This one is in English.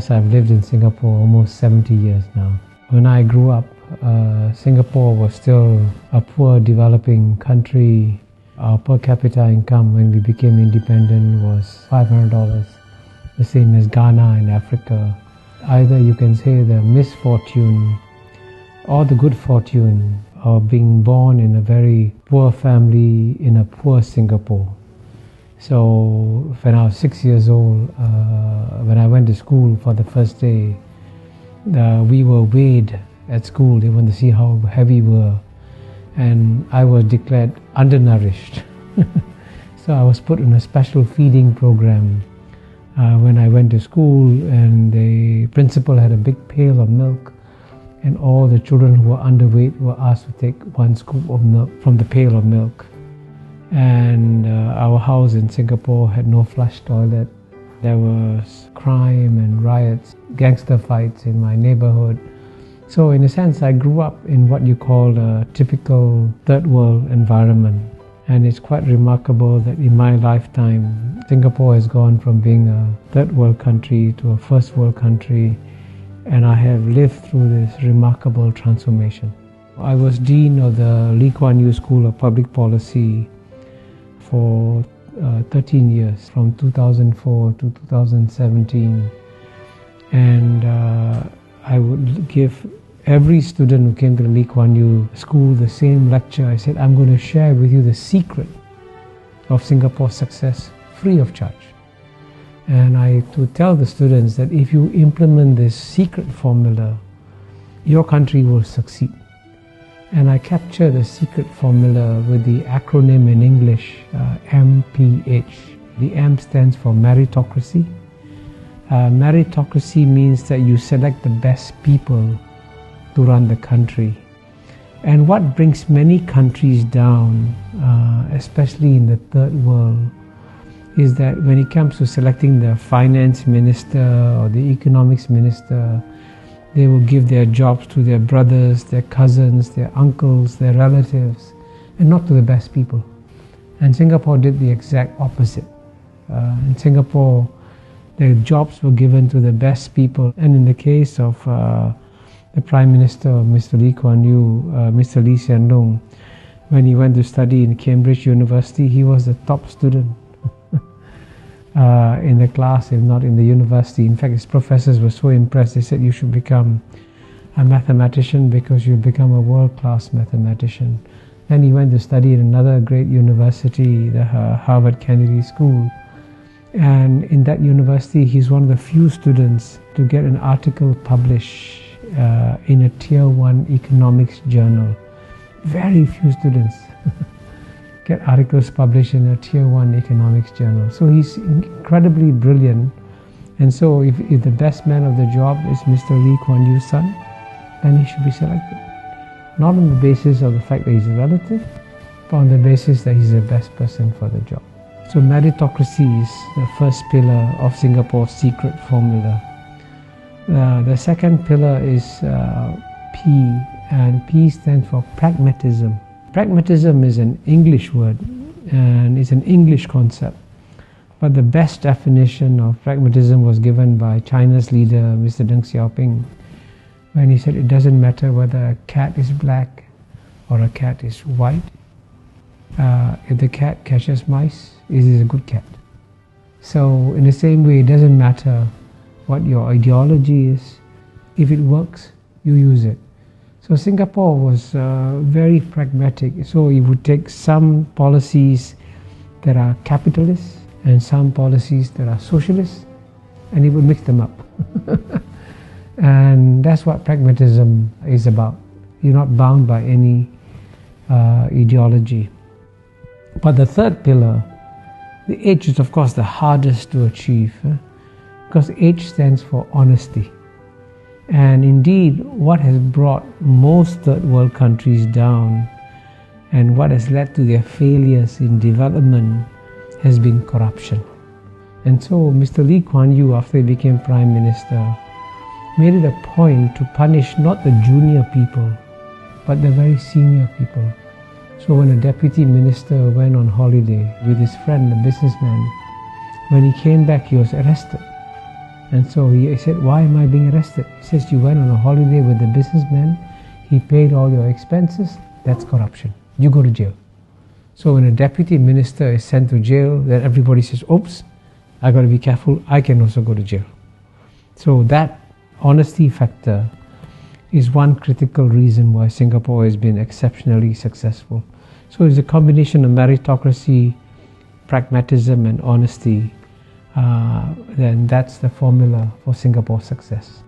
Yes, I've lived in Singapore almost 70 years now. When I grew up, Singapore was still a poor developing country. Our per capita income when we became independent was $500, the same as Ghana in Africa. Either you can say the misfortune or the good fortune of being born in a very poor family in a poor Singapore. So when I was 6 years old, when I went to school for the first day, we were weighed at school. They wanted to see how heavy we were. And I was declared undernourished. So I was put in a special feeding program when I went to school, and the principal had a big pail of milk, and all the children who were underweight were asked to take one scoop of milk from the pail of milk. And our house in Singapore had no flush toilet. There was crime and riots, gangster fights in my neighborhood. So in a sense, I grew up in what you call a typical third world environment. And it's quite remarkable that in my lifetime, Singapore has gone from being a third world country to a first world country. And I have lived through this remarkable transformation. I was Dean of the Lee Kuan Yew School of Public Policy for 13 years, from 2004 to 2017. And I would give every student who came to the Lee Kuan Yew School the same lecture. I said, I'm going to share with you the secret of Singapore's success free of charge. And I to tell the students that if you implement this secret formula, your country will succeed. And I capture the secret formula with the acronym in English, MPH. The M stands for meritocracy. Meritocracy means that you select the best people to run the country. And what brings many countries down, especially in the third world, is that when it comes to selecting the finance minister or the economics minister, they will give their jobs to their brothers, their cousins, their uncles, their relatives, and not to the best people. And Singapore did the exact opposite. In Singapore, the jobs were given to the best people. And in the case of the Prime Minister, Mr. Lee Kuan Yew, Mr. Lee Hsien Loong, when he went to study in Cambridge University, he was the top student in the class, if not in the university. In fact, his professors were so impressed, they said, you should become a mathematician because you'll become a world-class mathematician. Then he went to study in another great university, the Harvard Kennedy School. And in that university, he's one of the few students to get an article published in a Tier 1 economics journal. Very few students get articles published in a Tier 1 economics journal. So he's incredibly brilliant. And so if the best man of the job is Mr. Lee Kuan Yew's son, then he should be selected. Not on the basis of the fact that he's a relative, but on the basis that he's the best person for the job. So meritocracy is the first pillar of Singapore's secret formula. The second pillar is P, and P stands for pragmatism. Pragmatism is an English word, and it's an English concept. But the best definition of pragmatism was given by China's leader, Mr. Deng Xiaoping, when he said it doesn't matter whether a cat is black or a cat is white. If the cat catches mice, it is a good cat. So in the same way, it doesn't matter what your ideology is. If it works, you use it. So Singapore was very pragmatic. So it would take some policies that are capitalist and some policies that are socialist, and it would mix them up. And that's what pragmatism is about. You're not bound by any ideology. But the third pillar, the H, is of course the hardest to achieve, because H stands for honesty. And indeed, what has brought most third world countries down and what has led to their failures in development has been corruption. And so Mr. Lee Kuan Yew, after he became Prime Minister, made it a point to punish not the junior people, but the very senior people. So when a deputy minister went on holiday with his friend, a businessman, when he came back, he was arrested. And so he said, why am I being arrested? He says, you went on a holiday with a businessman, he paid all your expenses, that's corruption. You go to jail. So when a deputy minister is sent to jail, then everybody says, oops, I got to be careful, I can also go to jail. So that honesty factor is one critical reason why Singapore has been exceptionally successful. So it's a combination of meritocracy, pragmatism and honesty. Then that's the formula for Singapore's success.